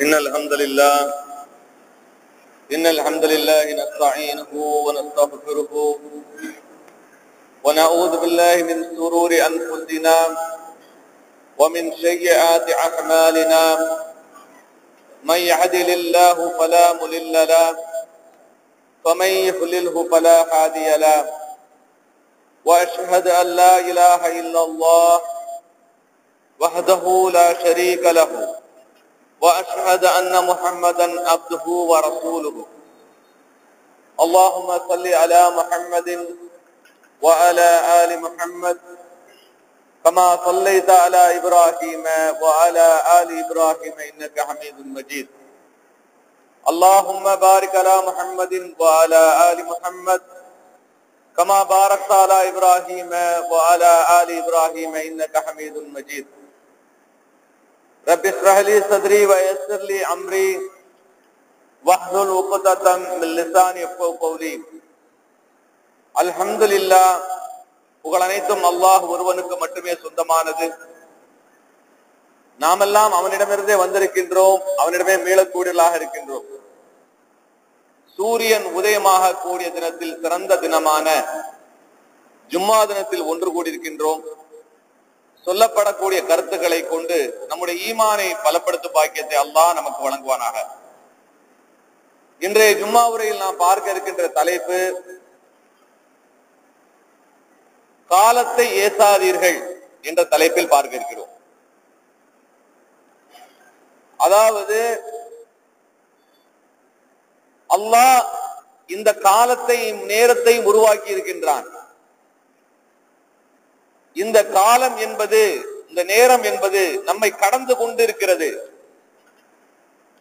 إن الحمد لله نستعينه ونستغفره ونعوذ بالله من شرور أنفسنا ومن سيئات أعمالنا من يهده الله فلا مضل له ومن يضلل فلا هادي له وأشهد أن لا إله إلا الله وحده لا شريك له وأشهد أن محمدا عبده ورسوله اللهم صل على محمد وعلى آل محمد كما صليت على إبراهيم وعلى آل إبراهيم إنك حميد مجيد اللهم بارك على محمد وعلى آل محمد كما باركت على إبراهيم وعلى آل إبراهيم إنك حميد مجيد رب اشرح لي صدري ويسر لي أمري واحلل عقدة من لساني يفقهوا قولي அல்ஹம்துலில்லாஹ் புகழ் அனைத்தும் அல்லாஹ் ஒருவனுக்கு மட்டுமே சொந்தமானது. நாமெல்லாம் அவனிடமிருந்தே வந்திருக்கின்றோம், அவனிடமே மீளக்கூடியவர்களாக இருக்கின்றோம். சூரியன் உதயமாக கூடிய தினத்தில் சிறந்த தினமான ஜும்மா தினத்தில் ஒன்று கூடியிருக்கின்றோம். சொல்லப்படக்கூடிய கருத்துக்களை கொண்டு நம்முடைய ஈமானை பலப்படுத்தும் பாக்கியத்தை அல்லாஹ் நமக்கு வழங்குவானாக. இன்றைய ஜும்மா உரையில் நாம் பார்க்க இருக்கின்ற தலைப்பு காலத்தை ஏசாதீர்கள் என்ற தலைப்பில் பார்க்க இருக்கிறோம். அதாவது அல்லாஹ் இந்த காலத்தையும் நேரத்தையும் உருவாக்கி இருக்கின்றான். இந்த காலம் என்பது, இந்த நேரம் என்பது நம்மை கடந்து கொண்டிருக்கிறது.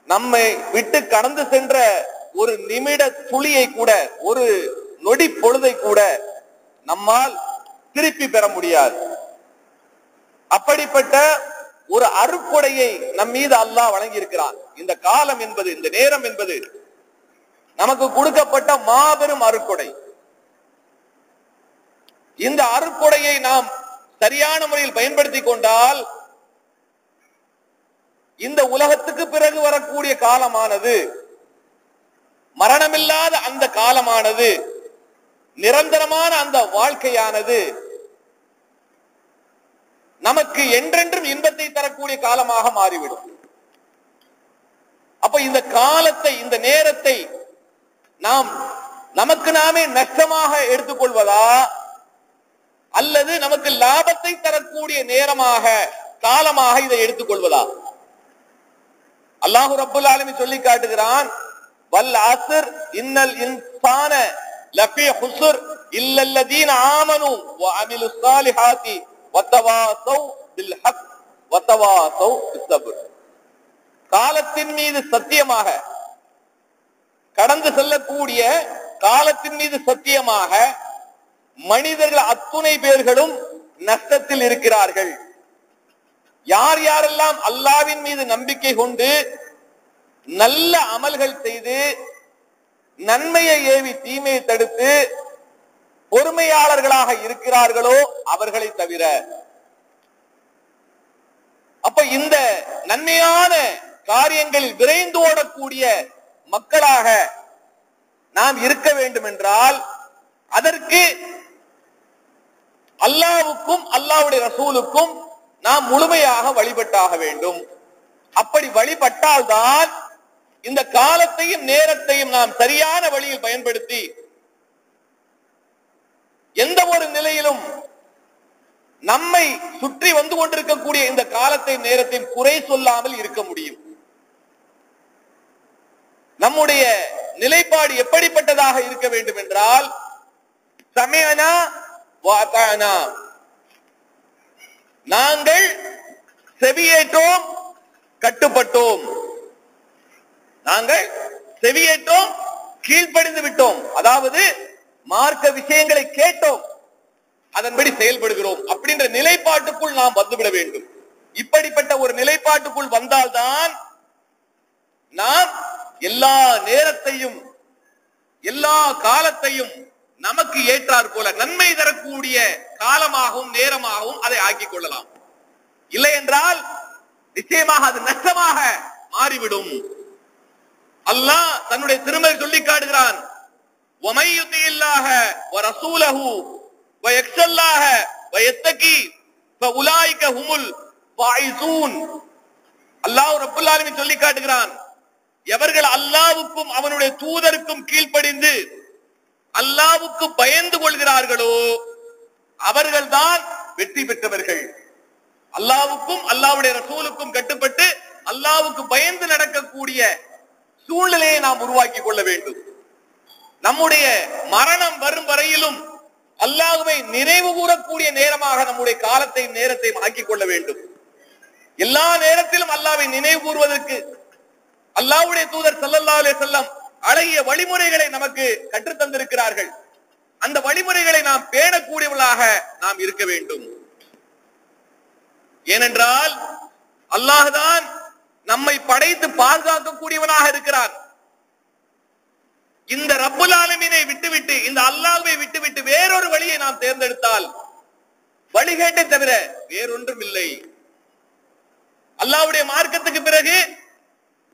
நம்மை விட்டு கடந்து சென்ற ஒரு நிமிட துளியை கூட, ஒரு நொடி பொழுதை கூட நம்மால் திருப்பி பெற முடியாது. அப்படிப்பட்ட ஒரு அருட்கொடையை நம் மீது அல்லாஹ் வழங்கி இருக்கிறான். இந்த காலம் என்பது, இந்த நேரம் என்பது நமக்கு கொடுக்கப்பட்ட மாபெரும் அருட்கொடை. இந்த அருட்கொடையை நாம் சரியான முறையில் பயன்படுத்தி கொண்டால் இந்த உலகத்துக்கு பிறகு வரக்கூடிய காலமானது, மரணமில்லாத அந்த காலமானது, நிரந்தரமான அந்த வாழ்க்கையானது நமக்கு என்றென்றும் இன்பத்தை தரக்கூடிய காலமாக மாறிவிடும். அப்ப இந்த காலத்தை, இந்த நேரத்தை நாம் நமக்கு நாமே நஷ்டமாக எடுத்துக்கொள்வதா அல்லது நமக்கு லாபத்தை தரக்கூடிய நேரமாக, காலமாக இதை எடுத்துக்கொள்வதா? அல்லாஹு ரப்புல் ஆலமீன் சொல்லி காட்டுகிறான், வல் அஸ்ர் இன்னல் இன்சான லஃபீ ஹுஸ்ர் இல்லல்லதீன ஆமனூ வ அமிலுஸ் ஸாலிஹாத்தி வதவாஸௌ பில் ஹக் வதவாஸௌ பிஸ்ஸப்ர். காலத்தின் மீது சத்தியமாக, கடந்து செல்லக்கூடிய காலத்தின் மீது சத்தியமாக மனிதர்கள் அத்துணை பேர்களும் நஷ்டத்தில் இருக்கிறார்கள். யார் யாரெல்லாம் அல்லாஹ்வின் மீது நம்பிக்கை கொண்டு நல்ல அமல்கள் செய்து நன்மையை ஏவி தீமையை தடுத்து பொறுமையாளர்களாக இருக்கிறார்களோ அவர்களை தவிர. அப்ப இந்த நன்மையான காரியங்களில் விரைந்து ஓடக்கூடிய மக்களாக நாம் இருக்க வேண்டும் என்றால் அதற்கு அல்லாஹ்வுக்கும் அல்லாஹ்வுடைய ரசூலுக்கும் நாம் முழுமையாக வழிபட்டாக வேண்டும். அப்படி வழிபட்டால்தான் இந்த காலத்தையும் நேரத்தையும் நாம் சரியான வழியில் பயன்படுத்தி எந்த ஒரு நிலையிலும் நம்மை சுற்றி வந்து கொண்டிருக்கக்கூடிய இந்த காலத்தையும் நேரத்தையும் குறை சொல்லாமல் இருக்க முடியும். நம்முடைய நிலைப்பாடு எப்படிப்பட்டதாக இருக்க வேண்டும் என்றால், சமயனா வாதானா, நாங்கள் செவியேற்றோம், கட்டுப்பட்டோம். நாங்கள் செவியேற்றோம், கீழ்ப்படிந்து விட்டோம். அதாவது மார்க்க விஷயங்களை கேட்டோம், அதன்படி செயல்படுகிறோம் அப்படின்ற நிலைப்பாட்டுக்குள் நாம் வந்துவிட வேண்டும். இப்படிப்பட்ட ஒரு நிலைப்பாட்டுக்குள் வந்தால்தான் நாம் எல்லா நேரத்தையும் எல்லா காலத்தையும் நமக்கு ஏற்றார் போல நன்மை தரக்கூடிய காலமாகவும் நேரமாகவும் அதை ஆக்கிக் கொள்ளலாம். இல்லை என்றால் நிச்சயமாக அது நஷ்டமாக மாறி மாறிவிடும். அல்லாஹ் தன்னுடைய திருமறை சொல்லி காட்டுகிறான், وَمَن يُطِعِ اللَّهَ وَرَسُولَهُ وَيَخْشَ اللَّهَ وَيَتَّقِي فَأُولَٰئِكَ هُمُ الْفَائِزُونَ. அல்லாஹ் ரப்பல் ஆலமீன் சொல்லி காட்டுகிறான், எவர்கள் அல்லாஹ்வுக்கும் அவனுடைய தூதருக்கும் கீழ்ப்படிந்து அல்லாஹ்வுக்கு பயந்து கொள்கிறார்களோ அவர்கள்தான் வெற்றி பெற்றவர்கள். அல்லாஹ்வுக்கும் அல்லாஹ்வுடைய ரசூலுக்கும் கட்டுப்பட்டு அல்லாஹ்வுக்கு பயந்து நடக்கக்கூடிய சூழ்நிலையை நாம் உருவாக்கி கொள்ள வேண்டும். நம்முடைய மரணம் வரும் வரையிலும் அல்லாஹ்வை நினைவு கூறக்கூடிய நேரமாக நம்முடைய காலத்தையும் நேரத்தையும் ஆக்கிக் கொள்ள வேண்டும். எல்லா நேரத்திலும் அல்லாஹ்வை நினைவு கூறுவதற்கு அல்லாஹ்வுடைய தூதர் ஸல்லல்லாஹு அலைஹி வஸல்லம் அழகிய வழிமுறைகளை நமக்கு கற்றுத் தந்திருக்கிறார்கள். அந்த வழிமுறைகளை நாம் பேணக்கூடியவர்களாக நாம் இருக்க வேண்டும். ஏனென்றால் அல்லாஹ் தான் நம்மை படைத்து பாதுகாக்கக்கூடியவனாக இருக்கிறார். இந்த ரப்புல் ஆலமீனை விட்டுவிட்டு, இந்த அல்லாஹ்வை விட்டுவிட்டு வேறொரு வழியை நாம் தேர்ந்தெடுத்தால் வழிகேட்டை தவிர வேறொன்றும் இல்லை. அல்லாஹ்வுடைய மார்க்கத்துக்கு பிறகு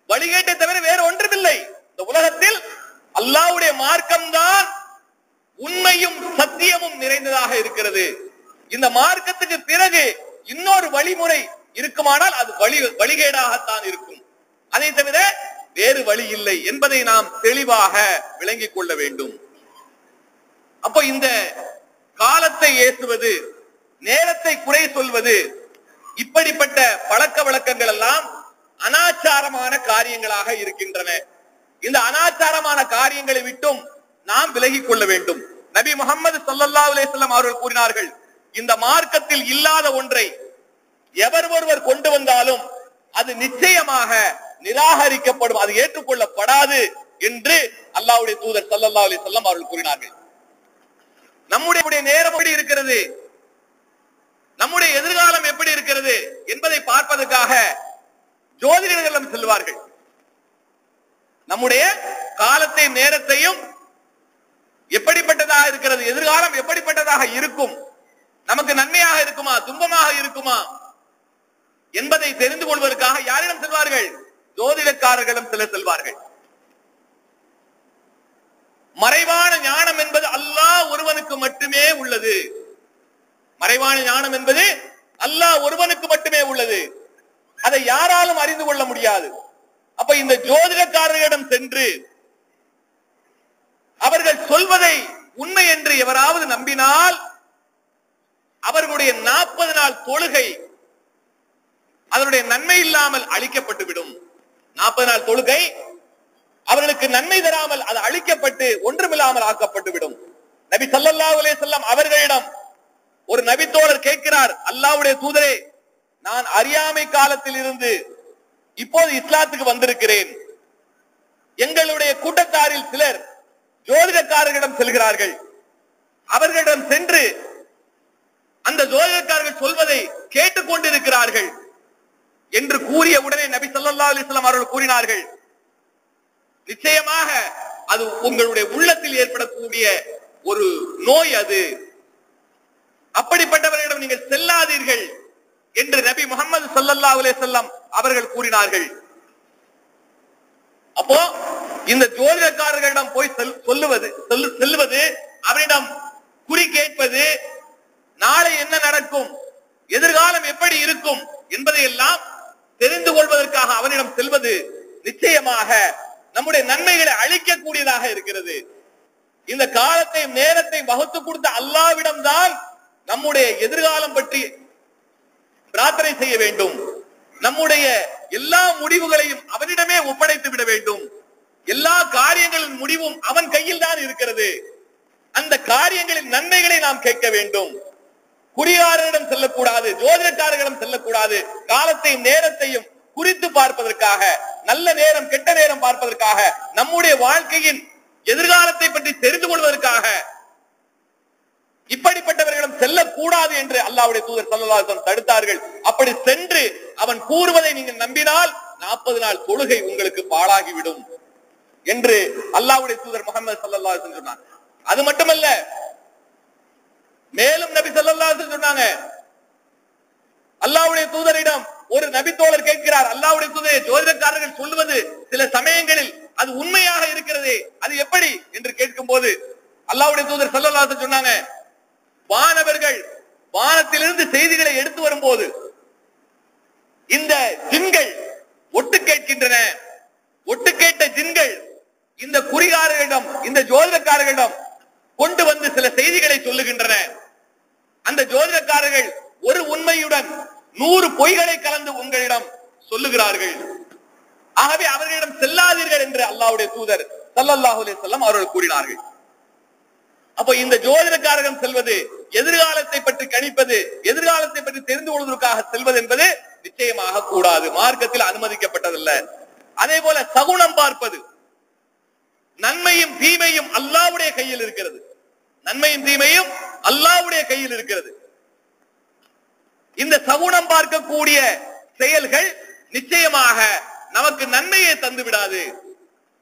வழிகேட்டை தவிர வேற ஒன்றும் இல்லை. இந்த உலகத்தில் அல்லாஹ்வுடைய மார்க்கம்தான் உண்மையும் சத்தியமும் நிறைந்ததாக இருக்கிறது. இந்த மார்க்கத்துக்கு பிறகு இன்னொரு வழிமுறை இருக்குமானால் அது வழிகேடாகத்தான் இருக்கும். அதை தவிர வேறு வழி இல்லை என்பதை நாம் தெளிவாக விளங்கிக் கொள்ள வேண்டும். அப்போ இந்த காலத்தை ஏசுவது, நேரத்தை குறை சொல்வது, இப்படிப்பட்ட பழக்க வழக்கங்கள் எல்லாம் அனாச்சாரமான காரியங்களாக இருக்கின்றன. இந்த அனாச்சாரமான காரியங்களை விட்டும் நாம் விலகிக் கொள்ள வேண்டும். நபி முஹம்மது ஸல்லல்லாஹு அலைஹி வஸல்லம் அவர்கள் கூறினார்கள், இந்த மார்க்கத்தில் இல்லாத ஒன்றை எவர் ஒருவர் கொண்டு வந்தாலும் அது நிச்சயமாக நிராகரிக்கப்படும், அது ஏற்றுக்கொள்ளப்படாது என்று அல்லாஹ்வுடைய தூதர் ஸல்லல்லாஹு அலைஹி வஸல்லம் அவர்கள் கூறினார்கள். நம்முடைய நேரம் எப்படி இருக்கிறது, நம்முடைய எதிர்காலம் எப்படி இருக்கிறது என்பதை பார்ப்பதற்காக ஜோதிடர்களிடம் செல்வார்கள். நம்முடைய காலத்தை நேரத்தையும் எப்படிப்பட்டதாக இருக்கிறது, எதிர்காலம் எப்படிப்பட்டதாக இருக்கும், நமக்கு நன்மையாக இருக்குமா துன்பமாக இருக்குமா என்பதை தெரிந்து கொள்வதற்காக யாரிடம் செல்வார்கள்? ஜோதிடக்காரர்களிடம் சிலர் செல்வார்கள். மறைவான ஞானம் என்பது அல்லாஹ் ஒருவனுக்கு மட்டுமே உள்ளது. மறைவான ஞானம் என்பது அல்லாஹ் ஒருவனுக்கு மட்டுமே உள்ளது. அதை யாராலும் அறிந்து கொள்ள முடியாது. அப்ப இந்த ஜோதிடக்காரர்களிடம் சென்று அவர்கள் சொல்வதை உண்மை என்று எவராவது நம்பினால் அவர்களுடைய 40 நாள் தொழுகை அதனுடைய நன்மை இல்லாமல் அழிக்கப்பட்டுவிடும். 40 நாள் தொழுகை அவர்களுக்கு நன்மை தராமல் அது அழிக்கப்பட்டு ஒன்றுமில்லாமல் ஆக்கப்பட்டுவிடும். நபி ஸல்லல்லாஹு அலைஹி வஸல்லம் அவர்களிடம் ஒரு நபி தோழர் கேட்கிறார், அல்லாஹ்வுடைய தூதரே, நான் அறியாமை காலத்தில் இருந்து இப்போது இஸ்லாத்துக்கு வந்திருக்கிறேன். எங்களுடைய கூட்டத்தாரில் சிலர் ஜோதிடக்காரர்களிடம் செல்கிறார்கள். அவர்களிடம் சென்று அந்த ஜோதிடக்காரர்கள் சொல்வதை கேட்டுக் கொண்டிருக்கிறார்கள் என்று கூறிய உடனே நபி ஸல்லல்லாஹு அலைஹி வஸல்லம் அவர்கள் கூறினார்கள், நிச்சயமாக அது உங்களுடைய உள்ளத்தில் ஏற்படக்கூடிய ஒரு நோய், அது அப்படிப்பட்டவர்களிடம் நீங்கள் செல்லாதீர்கள் என்று நபி முஹம்மது ஸல்லல்லாஹு அலைஹி வஸல்லம் அவர்கள் கூறினார்கள். அப்போ இந்த ஜோதிடக்காரர்களிடம் போய் செல்வது, அவரிடம் குறி கேட்பது, நாளை என்ன நடக்கும், எதிர்காலம் எப்படி இருக்கும் என்பதை எல்லாம் தெரிந்து கொள்வதற்காக அவனிடம் செல்வது நிச்சயமாக நம்முடைய நன்மைகளை அழிக்கக்கூடியதாக இருக்கிறது. இந்த காலத்தை நேரத்தை வகுத்து கொடுத்த அல்லாஹ்விடம் தான் நம்முடைய எதிர்காலம் பற்றி பிரார்த்தனை செய்ய வேண்டும். நம்முடைய எல்லா முடிவுகளையும் அவனிடமே ஒப்படைத்து விட வேண்டும். எல்லா காரியங்களின் முடிவும் அவன் கையில் தான் இருக்கிறது. அந்த காரியங்களின் நன்மைகளை நாம் கேட்க வேண்டும். குறிகாரரிடம் செல்லக்கூடாது, ஜோதிடக்காரர்களிடம் செல்லக்கூடாது. காலத்தையும் நேரத்தையும் குறித்து பார்ப்பதற்காக, நல்ல நேரம் கெட்ட நேரம் பார்ப்பதற்காக, நம்முடைய வாழ்க்கையின் எதிர்காலத்தை பற்றி தெரிந்து கொள்வதற்காக இப்படிப்பட்டவர்களிடம் செல்லக்கூடாது என்று அல்லாஹ்வுடைய தூதர் ஸல்லல்லாஹு அலைஹி வஸல்லம் தடுத்தார்கள். அப்படி சென்று அவன் கூறுவதை நீங்கள் நம்பினால் 40 நாள் தொழுகை உங்களுக்கு பாழாகிவிடும் என்று அல்லாஹ்வுடைய தூதர் முஹம்மது ஸல்லல்லாஹு அலைஹி வஸல்லம் சொன்னார். அது மட்டுமல்ல, மேலும் நபி ஸல்லல்லாஹு அலைஹி வஸல்லம் சொன்னாங்க, அல்லாஹ்வுடைய தூதரிடம் ஒரு நபித்தோழர் கேட்கிறார், அல்லாஹ்வுடைய தூதரே, ஜோதிடக்காரர்கள் சொல்லுவது சில சமயங்களில் அது உண்மையாக இருக்கிறதே, அது எப்படி என்று கேட்கும் போது அல்லாஹ்வுடைய தூதர் ஸல்லல்லாஹு அலைஹி வஸல்லம் சொன்னாங்க, வானவர்கள் வானத்திலிருந்து செய்திகளை எடுத்து வரும்போது இந்த ஜின்கள் ஒட்டு கேட்கின்றன. ஒட்டு கேட்ட ஜின்கள் இந்த குறிகாரர்களிடம், இந்த ஜோதிடக்காரர்களிடம் கொண்டு வந்து சில செய்திகளை சொல்லுகின்றன. அந்த ஜோதிடக்காரர்கள் ஒரு உண்மையுடன் 100 பொய்களை கலந்து உங்களிடம் சொல்லுகிறார்கள். ஆகவே அவர்களிடம் செல்லாதீர்கள் என்று அல்லாஹ்வுடைய தூதர் ஸல்லல்லாஹு அலைஹி வஸல்லம் அவர்கள் கூறினார்கள். அப்ப இந்த ஜோதிடக்காரர்கள் செல்வது, எதிர்காலத்தை பற்றி கணிப்பது, எதிர்காலத்தை பற்றி தெரிந்து கொள்வதற்காக செல்வது என்பது நிச்சயமாக கூடாது, மார்க்கத்தில் அனுமதிக்கப்பட்டதல்ல. அதே போல சகுனம் பார்ப்பது, நன்மையும் தீமையும் அல்லாஹ்வுடைய கையில் இருக்கிறது. நன்மையும் தீமையும் அல்லாஹ்வுடைய கையில் இருக்கிறது. இந்த சகுனம் பார்க்கக்கூடிய செயல்கள் நிச்சயமாக நமக்கு நன்மையை தந்து விடாது.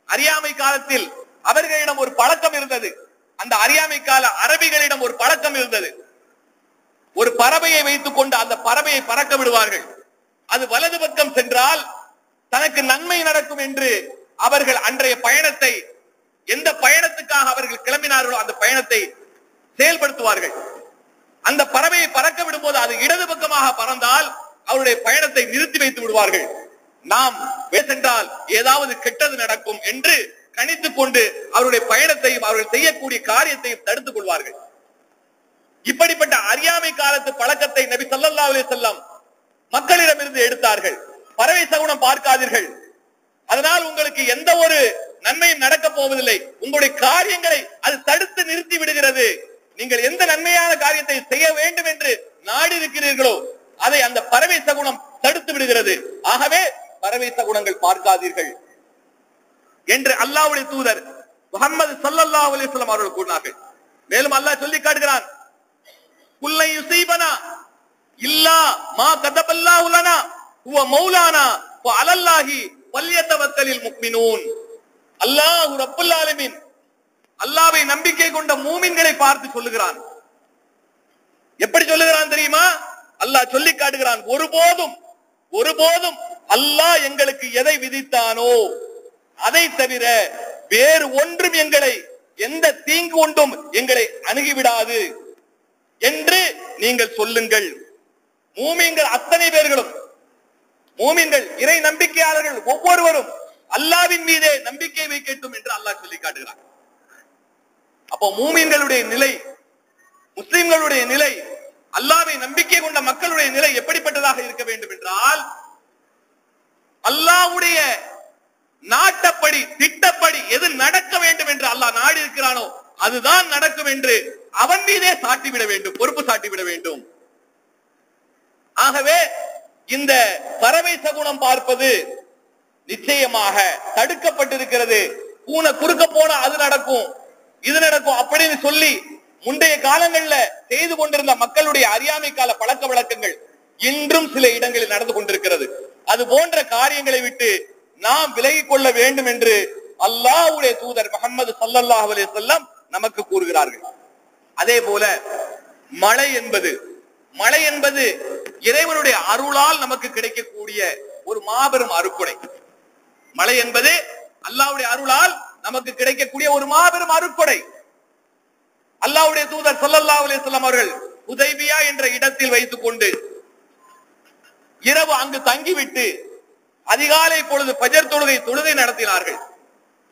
அறியாமை காலத்தில் அவர்களிடம் ஒரு பழக்கம் இருந்தது. அந்த அறியாமை கால அரபிகளிடம் ஒரு பழக்கம் இருந்தது. ஒரு பறவையை வைத்துக் கொண்டு அந்த பறவையை பறக்க விடுவார்கள். அது வலது பக்கம் சென்றால் தனக்கு நன்மை நடக்கும் என்று அவர்கள் அன்றைய பயணத்தை, எந்த பயணத்துக்காக அவர்கள் கிளம்பினார்களோ அந்த பயணத்தை செயல்படுத்துவார்கள். அந்த பறவையை பறக்க விடும்போது அது இடது பக்கமாக பறந்தால் அவருடைய பயணத்தை நிறுத்தி வைத்து விடுவார்கள். நாம் சென்றால் ஏதாவது கெட்டது நடக்கும் என்று கணித்துக் கொண்டு அவருடைய பயணத்தையும் அவர்கள் செய்யக்கூடிய காரியத்தையும் தடுத்துக் கொள்வார்கள். இப்படிப்பட்ட அறியாமை காலத்து பழக்கத்தை நபி ஸல்லல்லாஹு அலைஹி வஸல்லம் மக்களிடமிருந்து எடுத்தார்கள். பறவை சகுனம் பார்க்காதீர்கள், அதனால் உங்களுக்கு எந்த ஒரு நன்மையும் நடக்க போவதில்லை, உங்களுடைய காரியங்களை அது தடுத்து நிறுத்தி விடுகிறது. நீங்கள் எந்த நன்மையான காரியத்தை செய்ய வேண்டும் என்று நாடி இருக்கிறீர்களோ அதை அந்த பறவை சகுனம் தடுத்து விடுகிறது. ஆகவே பறவை சகுனங்கள் பார்க்காதீர்கள் என்று அல்லாஹ்வுடைய தூதர் முஹம்மது ஸல்லல்லாஹு அலைஹி வஸல்லம் அவர்கள் கூறினார்கள். மேலும் அல்லாஹ் சொல்லி காட்டுகிறான், குல்லை யுஸீபனா இல்லா மா கதபல்லாஹு லனா ஹுவ மௌலானா வ அலல்லாஹி ஃபல்யதவக்கலில் முஃமினூன். அல்லாஹ் ரப்புல் ஆலமீன் அல்லாஹ்வை நம்பிக்கை கொண்ட மூமின்களை பார்த்து சொல்லுகிறான். எப்படி சொல்லுகிறான் தெரியுமா? அல்லாஹ் சொல்லி காட்டுகிறான், ஒருபோதும் அல்லாஹ் எங்களுக்கு எதை விதித்தானோ அதை தவிர வேறு ஒன்றும் எங்களை, எந்த தீங்கு கொண்டும் எங்களை அணுகிவிடாது என்று நீங்கள் சொல்லுங்கள். மூமின்கள் அத்தனை பேர்களும், மூமின்கள் இறை நம்பிக்கையாளர்கள் ஒவ்வொருவரும் அல்லாஹ்வின் மீதே நம்பிக்கை வைக்கட்டும் என்று அல்லாஹ் சொல்லி காட்டுகிறார். அப்போ மூமின்களுடைய நிலை, முஸ்லிம்களுடைய நிலை, அல்லாஹ்வை நம்பிக்கை கொண்ட மக்களுடைய நிலை எப்படிப்பட்டதாக இருக்க வேண்டும் என்றால், அல்லாஹ்வுடைய நாட்டப்படி, திட்டப்படி எது நடக்க வேண்டும் என்று அல்லாஹ் நாடி இருக்கிறானோ அதுதான் நடக்கும் என்று அவன் மீதே சாட்டிவிட வேண்டும், பொறுப்பு சாட்டிவிட வேண்டும். ஆகவே இந்த பறவை சகுனம் பார்ப்பது நிச்சயமாக தடுக்கப்பட்டிருக்கிறது. பூனை குறுக்க போனா அது நடக்கும், இது நடக்கும் அப்படின்னு சொல்லி முந்தைய காலங்களில் செய்து கொண்டிருந்த மக்களுடைய அறியாமை கால பழக்க வழக்கங்கள் இன்றும் சில இடங்களில் நடந்து கொண்டிருக்கிறது. அது போன்ற காரியங்களை விட்டு நாம் விலகிக் கொள்ள வேண்டும் என்று அல்லாஹ்வுடைய தூதர் முஹம்மது ஸல்லல்லாஹு அலைஹி வஸல்லம் நமக்கு கூறுகிறார்கள். அதே போல மழை என்பது இறைவனுடைய அருளால் நமக்கு கிடைக்கக்கூடிய ஒரு மாபெரும் அருட்கொடை. மழை என்பது அல்லாஹ்வுடைய அருளால் நமக்கு கிடைக்கக்கூடிய ஒரு மாபெரும் அருட்கொடை. அல்லாஹ்வுடைய தூதர் ஸல்லல்லாஹு அலைஹி வஸல்லம் அவர்கள் ஹுதைபியா என்ற இடத்தில் வைத்துக் கொண்டு இரவு அங்கு தங்கிவிட்டு அதிகாலை பொழுது ஃபஜர் தொழுகை நடத்தினார்கள்.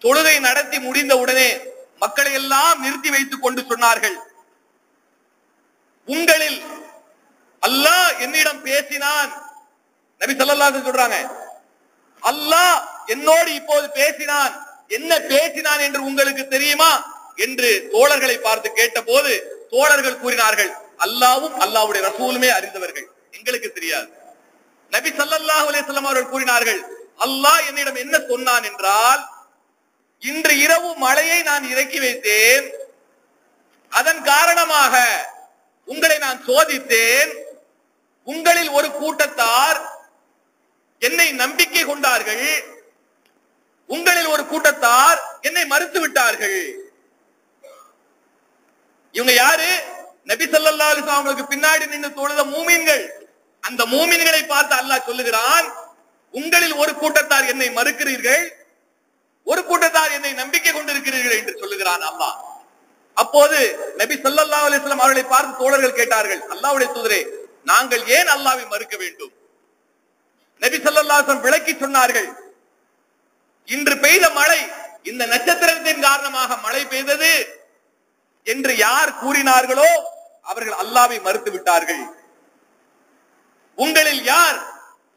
தொழுகை நடத்தி முடிந்த உடனே மக்களை எல்லாம் நிறுத்தி வைத்துக் கொண்டு சொன்னார்கள், உங்களில் அல்லாஹ் என்னிடம் பேசினான். நபி ஸல்லல்லாஹு அலைஹி வஸல்லம் சொல்றாங்க, அல்லாஹ் என்னோடு இப்போது பேசினான், என்ன பேசினான் என்று உங்களுக்கு தெரியுமா என்று தோழர்களை பார்த்து கேட்டபோது தோழர்கள் கூறினார்கள், அல்லாஹ்வும் அல்லாஹ்வுடைய ரசூலுமே அறிந்தவர்கள், எங்களுக்கு தெரியாது. நபி ஸல்லல்லாஹு அலைஹி வஸல்லம் அவர்கள் கூறினார்கள், அல்லாஹ் என்னிடம் என்ன சொன்னான் என்றால், இன்று இரவு மழையை நான் இறக்கி வைத்தேன், அதன் காரணமாக உங்களை நான் சோதித்தேன். உங்களில் ஒரு கூட்டத்தார் என்னை நம்பிக்கை கொண்டார்கள், உங்களில் ஒரு கூட்டத்தார் என்னை மறுத்து விட்டார்கள். இவங்க யாரு? நபி ஸல்லல்லாஹு அலைஹி வஸல்லம் அவர்களுக்கு பின்னாடி நின்று தொழுத மூமின்கள். அந்த மூமின்களை பார்த்து அல்லாஹ் சொல்லுகிறான், உங்களில் ஒரு கூட்டத்தார் என்னை மறுக்கிறீர்கள், ஒரு கூட்டத்தார் என்னை நம்பிக்கை கொண்டிருக்கிறீர்கள் என்று சொல்லுகிறான் அல்லாஹ். அப்போது நபி ஸல்லல்லாஹு அலைஹி வஸல்லம் அவர்களை பார்த்து தோழர்கள் கேட்டார்கள், அல்லாஹ்வுடைய தூதரே, நாங்கள் ஏன் அல்லாஹ்வை மறுக்க வேண்டும்? நபி ஸல்லல்லாஹு அலைஹி வஸல்லம் விளக்கி சொன்னார்கள், இன்று பெய்த மழை இந்த நட்சத்திரத்தின் காரணமாக மழை பெய்தது என்று யார் கூறினார்களோ அவர்கள் அல்லாஹ்வை மறுத்து விட்டார்கள். உங்களில் யார்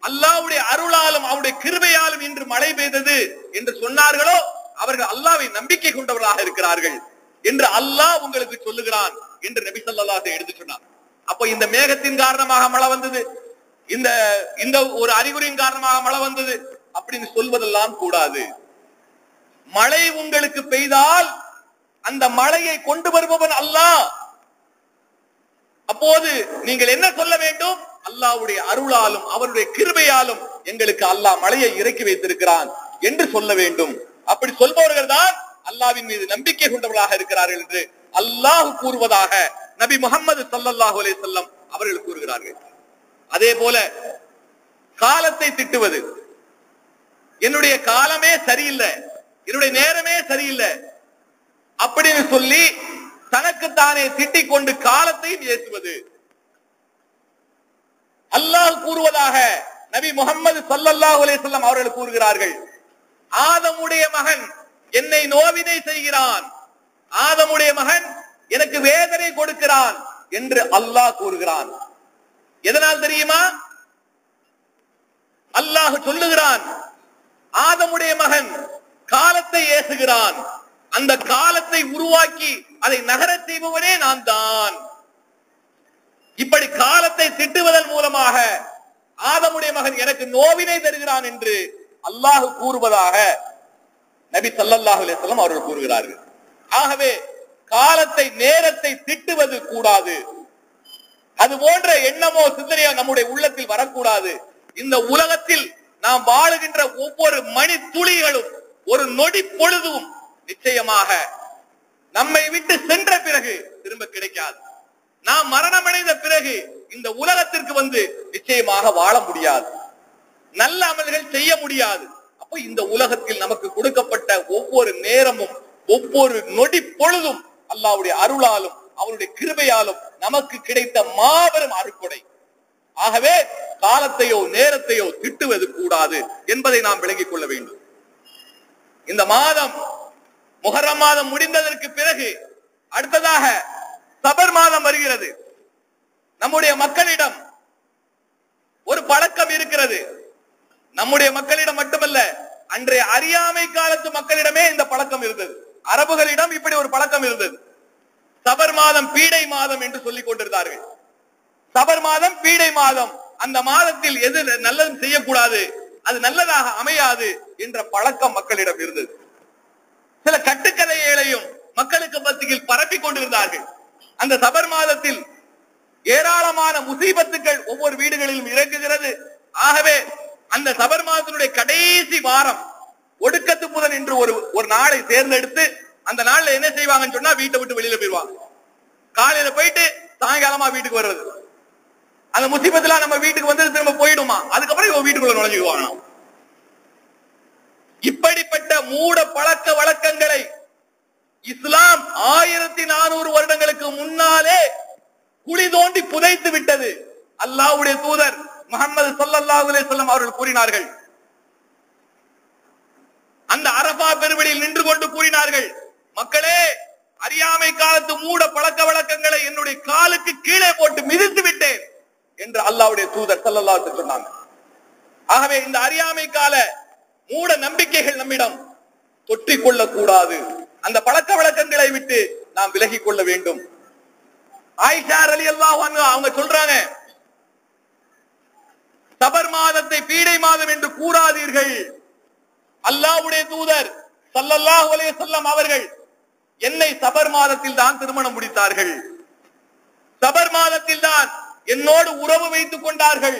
அல்லாஹ்வுடைய அருளாலும் அவருடைய கிருபையாலும் இன்று மழை பெய்தது என்று சொன்னார்களோ அவர்கள் அல்லாஹ்வை நம்பிக்கை கொண்டவர்களாக இருக்கிறார்கள் என்று அல்லாஹ் உங்களுக்கு சொல்லுகிறான் என்று நபி ஸல்லல்லாஹு அலைஹி வஸல்லம் எடுத்து சொன்னார். அப்ப இந்த மேகத்தின் காரணமாக மழை வந்தது, இந்த இந்த ஒரு அறிகுறியின் காரணமாக மழை வந்தது அப்படின்னு சொல்வதெல்லாம் கூடாது. மழை உங்களுக்கு பெய்தால் அந்த மழையை கொண்டு வருபவன் அல்லாஹ். அப்போது நீங்கள் என்ன சொல்ல வேண்டும்? அல்லாஹ்வுடைய அருளாலும் அவருடைய கிருபையாலும் எங்களுக்கு அல்லாஹ் மழையை இறக்கி வைத்திருக்கிறான் என்று சொல்ல வேண்டும். அப்படி சொல்பவர்கள் தான் அல்லாஹ்வின் மீது நம்பிக்கை கொண்டவர்களாக இருக்கிறார்கள் என்று அல்லாஹ் கூறுவதாக நபி முஹம்மது ஸல்லல்லாஹு அலைஹி வஸல்லம் அவர்கள் கூறுகிறார்கள். அதே போல காலத்தை திட்டுவது, என்னுடைய காலமே சரியில்லை, என்னுடைய நேரமே சரியில்லை அப்படின்னு சொல்லி தனக்குத்தானே திட்டிக் கொண்டு காலத்தையும் ஏசுவது. அல்லாஹ் கூறுவதாக நபி முஹம்மது ஸல்லல்லாஹு அலைஹி வஸல்லம் அவர்கள் கூறுகிறார்கள், ஆதமுடைய மகன் என்னை நோவினை செய்கிறான், ஆதமுடைய மகன் எனக்கு வேதனை கொடுக்கிறான் என்று அல்லாஹ் கூறுகிறான். எதனால் தெரியுமா? அல்லாஹ் சொல்லுகிறான், ஆதமுடைய மகன் காலத்தை ஏசுகிறான், அந்த காலத்தை உருவாக்கி அதை நகரச் செய்பவனே நான் தான். இப்படி காலத்தை திட்டுவதன் மூலமாக ஆதமுடைய மகன் எனக்கு நோவினை தருகிறான் என்று அல்லாஹ் கூறுவதாக நபி ஸல்லல்லாஹு அலைஹி வஸல்லம் அவர்கள் கூறுகிறார்கள். ஆகவே காலத்தை நேரத்தை திட்டுவது கூடாது. அது போன்ற எண்ணமோ சிந்தனையோ நம்முடைய உள்ளத்தில் வரக்கூடாது. இந்த உலகத்தில் நாம் வாழுகின்ற ஒவ்வொரு மணி துளிகளும் ஒரு நொடி பொழுதும் நிச்சயமாக நம்மை விட்டு சென்ற பிறகு திரும்ப கிடைக்காது. நாம் மரணமடைந்த பிறகு இந்த உலகத்திற்கு வந்து நிச்சயமாக வாழ முடியாது, நல்ல அமல்கள் செய்ய முடியாது. அப்போ இந்த உலகத்தில் நமக்கு கொடுக்கப்பட்ட ஒவ்வொரு நேரமும் ஒவ்வொரு நொடி பொழுதும் அல்லாஹ்வுடைய அருளாலும் அவருடைய கிருபையாலும் நமக்கு கிடைத்த மாபெரும் அருட்கொடை. ஆகவே காலத்தையோ நேரத்தையோ திட்டுவது கூடாது என்பதை நாம் விளங்கிக் கொள்ள வேண்டும். இந்த மாதம் முஹர்ரம் மாதம் முடிந்ததற்கு பிறகு அடுத்ததாக சபர் மாதம் வருகிறது. நம்முடைய மக்களிடம் ஒரு பழக்கம் இருக்கிறது. நம்முடைய மக்களிடம் மட்டுமல்ல, அன்றைய அறியாமை காலத்து மக்களிடமே இந்த பழக்கம் இருந்தது. அரபுகளிடம் இப்படி ஒரு பழக்கம் இருந்தது. சபர் மாதம் பீடை மாதம் என்று சொல்லிக் கொண்டிருந்தார்கள். சபர் மாதம் பீடை மாதம், அந்த மாதத்தில் எது நல்லது செய்யக்கூடாது, அது நல்லதாக அமையாது என்ற பழக்கம் மக்களிடம் இருந்தது. சில கட்டுக்கதைகளையும் மக்களுக்கு மத்தியில் பரப்பிக் கொண்டிருந்தார்கள். அந்த சபர் மாதத்தில் ஏராளமான முசீபத்துக்கள் ஒவ்வொரு வீடுகளிலும் இறங்குகிறது. ஆகவே அந்த சபர் மாதத்தினுடைய கடைசி வாரம் ஒடுக்கத்து புதன் என்று ஒரு நாளை தேர்ந்தெடுத்து அந்த நாள்ல என்ன செய்வாங்கன்னு சொன்னா, வீட்டை விட்டு வெளியில போயிருவாங்க. காலையில போயிட்டு சாயங்காலமா வீட்டுக்கு வர்றது. அந்த முசீபத்துல நம்ம வீட்டுக்கு வந்து திரும்ப போயிடுமா, அதுக்கப்புறம் இவங்க வீட்டுக்குள்ள நுழைஞ்சுக்குவாங்க. இப்படிப்பட்ட மூட பழக்க வழக்கங்களை இஸ்லாம் 1400 வருடங்களுக்கு முன்னாலே குழி தோண்டி புதைத்து விட்டது. அல்லாஹ்வுடைய தூதர் முஹம்மது ஸல்லல்லாஹு அலைஹி வஸல்லம் அவர்கள் கூறினார்கள், அந்த அரஃபா பெருவெளியில் நின்று கொண்டு கூறினார்கள், மக்களே, அறியாமை காலத்து மூட பழக்க வழக்கங்களை என்னுடைய காலுக்கு கீழே போட்டு மிதித்து விட்டேன் என்று அல்லாஹ்வுடைய தூதர் ஸல்லல்லாஹு அலைஹி வஸல்லம் சொன்னாங்க. ஆகவே இந்த அறியாமை கால மூட நம்பிக்கைகள் நம்மிடம் தொற்றிக் கொள்ளக் கூடாது. அந்த பழக்க வழக்கங்களை விட்டு நாம் விலகிக் கொள்ள வேண்டும். ஆயிஷா ரலியல்லாஹு அன்ஹா அவங்க சொல்றாங்க, சபர் மாதத்தை பீடை மாதம் என்று கூறாதீர்கள். அல்லாஹ்வுடைய தூதர் ஸல்லல்லாஹு அலைஹி வஸல்லம் அவர்கள் என்னை சபர் மாதத்தில் தான் திருமணம் முடித்தார்கள், சபர் மாதத்தில் தான் என்னோடு உறவு வைத்துக் கொண்டார்கள்.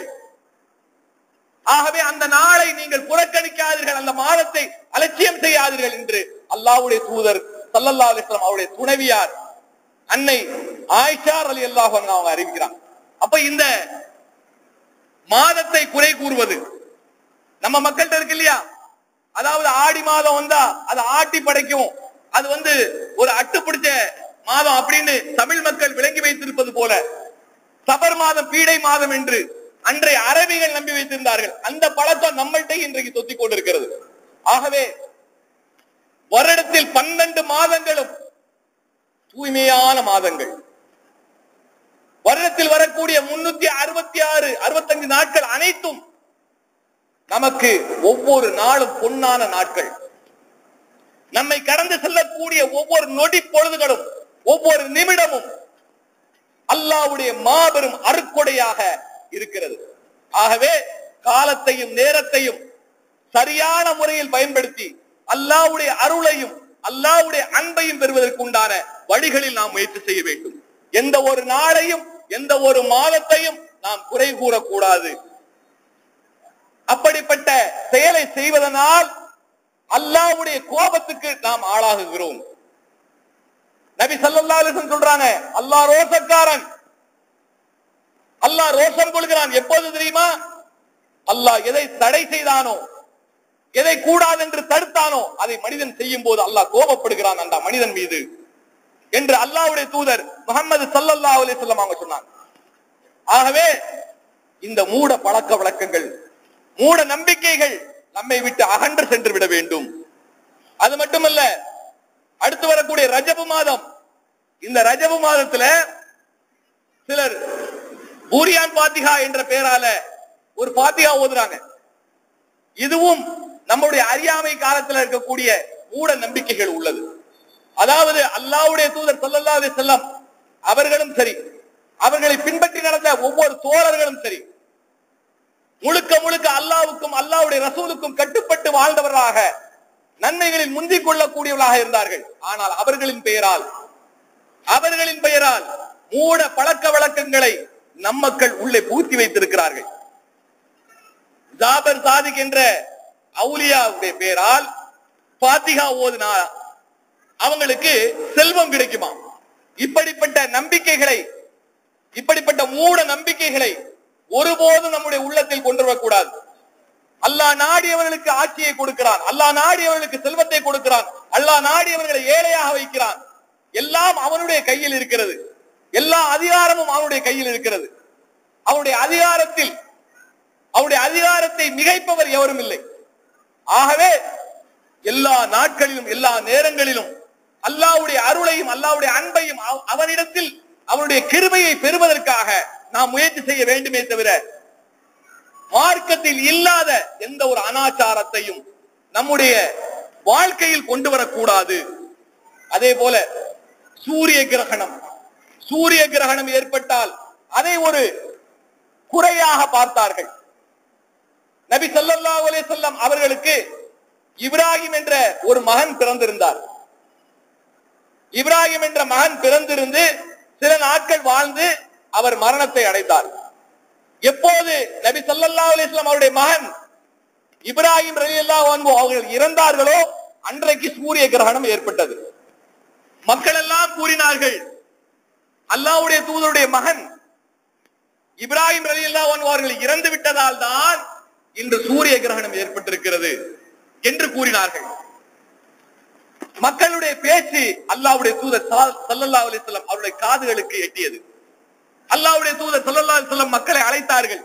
ஆகவே அந்த நாளை நீங்கள் புறக்கணிக்காதீர்கள், அந்த மாதத்தை அலட்சியம் செய்யாதீர்கள் என்று அல்லாஹ்வுடைய தூதர் ஸல்லல்லாஹு அலைஹி வஸல்லம் அவருடைய துணைவியார் அன்னை ஆயிஷா ரலியல்லாஹு அன்ஹா அவங்க அறிவிக்கிறாங்க. அப்ப இந்த மாதத்தை குறை கூறுவது நம்ம மக்கள்கிட்ட இருக்கு இல்லையா? அதாவது ஆடி மாதம் வந்தா அதை ஆட்டி படைக்கும், அது ஒரு அட்டு பிடிச்ச மாதம் அப்படின்னு தமிழ் மக்கள் விளங்கி வைத்திருப்பது போல சபர் மாதம் பீடை மாதம் என்று அன்றைய அரபிகள் நம்பி வைத்திருந்தார்கள். அந்த பழக்கம் நம்மள்கிட்ட இன்றைக்கு தொத்திக் கொண்டிருக்கிறது. ஆகவே வருடத்தில் 12 மாதங்களும் தூய்மையான மாதங்கள். வருடத்தில் வரக்கூடிய 366 65 நாட்கள் அனைத்தும் நமக்கு ஒவ்வொரு நாளும் பொன்னான நாட்கள். நம்மை கடந்து செல்லக்கூடிய ஒவ்வொரு நொடி பொழுதுகளும் ஒவ்வொரு நிமிடமும் அல்லாஹ்வுடைய மாபெரும் அருட்கொடையாக இருக்கிறது. ஆகவே காலத்தையும் நேரத்தையும் சரியான முறையில் பயன்படுத்தி அல்லாஹ்வுடைய அருளையும் அல்லாஹ்வுடைய அன்பையும் பெறுவதற்கு உண்டான வழிகளில் நாம் முயற்சி செய்ய வேண்டும். எந்த ஒரு நாளையும் எந்த ஒரு மாதத்தையும் நாம் குறை கூறக்கூடாது. அப்படிப்பட்ட செயலை செய்வதனால் அல்லாஹ்வுடைய கோபத்துக்கு நாம் ஆளாகுகிறோம். நபி ஸல்லல்லாஹு அலைஹி வஸல்லம் சொல்றாங்க, அல்லாஹ் ரோஷக்காரன், அல்லாஹ் ரோஷம் கொள்கிறான். எப்போது தெரியுமா? அல்லாஹ் எதை தடை செய்தானோ, எதை கூடாது என்று தடுத்தானோ அதை மனிதன் செய்யும் போது அல்லாஹ் கோபப்படுகிறான் அந்த மனிதன் மீது என்று அல்லாஹ்வுடைய தூதர் முஹம்மது ஸல்லல்லாஹு அலைஹி வஸல்லம் அவங்க சொன்னாங்க. ஆகவே இந்த மூட பழக்க வழக்கங்கள், மூட நம்பிக்கைகள் நம்மை விட்டு அகன்று சென்று விட வேண்டும். அது மட்டுமல்ல, அடுத்து வரக்கூடிய ரஜபு மாதம், இந்த ரஜபு மாதத்துல சிலர் பூரியான் பாத்திகா என்ற பெயரால ஒரு பாத்திகா ஓதுறாங்க. இதுவும் நம்முடைய அறியாமை காலத்தில் இருக்கக்கூடிய மூட நம்பிக்கைகள் உள்ளது. அதாவது அல்லாஹ்வுடைய தூதர் ஸல்லல்லாஹு அலைஹி வஸல்லம் அவர்களும் சரி, அவர்களை பின்பற்றி நடந்த ஒவ்வொரு தோழர்களும் சரி, முழுக்க முழுக்க அல்லாஹ்வுக்கும் அல்லாஹ்வுடைய ரசூலுக்கும் கட்டுப்பட்டு வாழ்ந்தவர்களாக நன்மைகளில் முந்திக் கொள்ளக்கூடியவர்களாக இருந்தார்கள். ஆனால் அவர்களின் பெயரால் மூட பழக்க வழக்கங்களை நம் மக்கள் உள்ளே பூர்த்தி வைத்திருக்கிறார்கள். ஜாபர் சாதிக் என்ற அவுலியாவுடைய பெயரால் பாத்திகா ஓதுனா அவங்களுக்கு செல்வம் கிடைக்குமா? இப்படிப்பட்ட நம்பிக்கைகளை, இப்படிப்பட்ட மூட நம்பிக்கைகளை ஒருபோதும் நம்முடைய உள்ளத்தில் கொண்டு வரக்கூடாது. அல்லாஹ் நாடியவர்களுக்கு ஆட்சியை கொடுக்கிறான், அல்லாஹ் நாடியவர்களுக்கு செல்வத்தை கொடுக்கிறான், அல்லாஹ் நாடியவர்களை ஏழையாக வைக்கிறான். எல்லாம் அவனுடைய கையில் இருக்கிறது, எல்லா அதிகாரமும் அவனுடைய கையில் இருக்கிறது. அவனுடைய அதிகாரத்தை மிகைப்பவர் எவரும் இல்லை. ஆகவே எல்லா நாட்களிலும் எல்லா நேரங்களிலும் அல்லாஹ்வுடைய அருளையும் அல்லாஹ்வுடைய அன்பையும் அவனிடத்தில் அவனுடைய கிருபையை பெறுவதற்காக நாம் முயற்சி செய்ய வேண்டுமே தவிர மார்க்கத்தில் இல்லாத எந்த ஒரு அனாச்சாரத்தையும் நம்முடைய வாழ்க்கையில் கொண்டு வரக்கூடாது. அதே போல சூரிய கிரகணம் ஏற்பட்டால் அதை ஒரு குறையாக பார்த்தார்கள். நபி ஸல்லல்லாஹு அலைஹி வஸல்லம் அவர்களுக்கு இப்ராஹிம் என்ற ஒரு மகன் பிறந்திருந்தார். இப்ராஹிம் என்ற மகன் பிறந்திருந்து சில நாட்கள் வாழ்ந்து அவர் மரணத்தை அடைந்தார். எப்போது நபி ஸல்லல்லாஹு அலைஹி வஸல்லம் அவருடைய மகன் இப்ராஹிம் ரலியல்லாஹு அன்ஹு அவர்கள் இறந்தார்களோ அன்றைக்கு சூரிய கிரகணம் ஏற்பட்டது. மக்கள் எல்லாம் கூறினார்கள், அல்லாஹ்வுடைய தூதருடைய மகன் இப்ராஹிம் ரலியல்லாஹு அன்ஹு அவர்கள் இறந்து விட்டதால் தான் இன்று சூரிய கிரகணம் ஏற்பட்டிருக்கிறது என்று கூறினார்கள். மக்களுடைய பேச்சு அல்லாஹ்வுடைய தூதர் ஸல்லல்லாஹு அலைஹி வஸல்லம் அவருடைய காதுகளுக்கு எட்டியது. அல்லாஹ்வுடைய தூதர் ஸல்லல்லாஹு அலைஹி வஸல்லம் மக்களை அழைத்தார்கள்.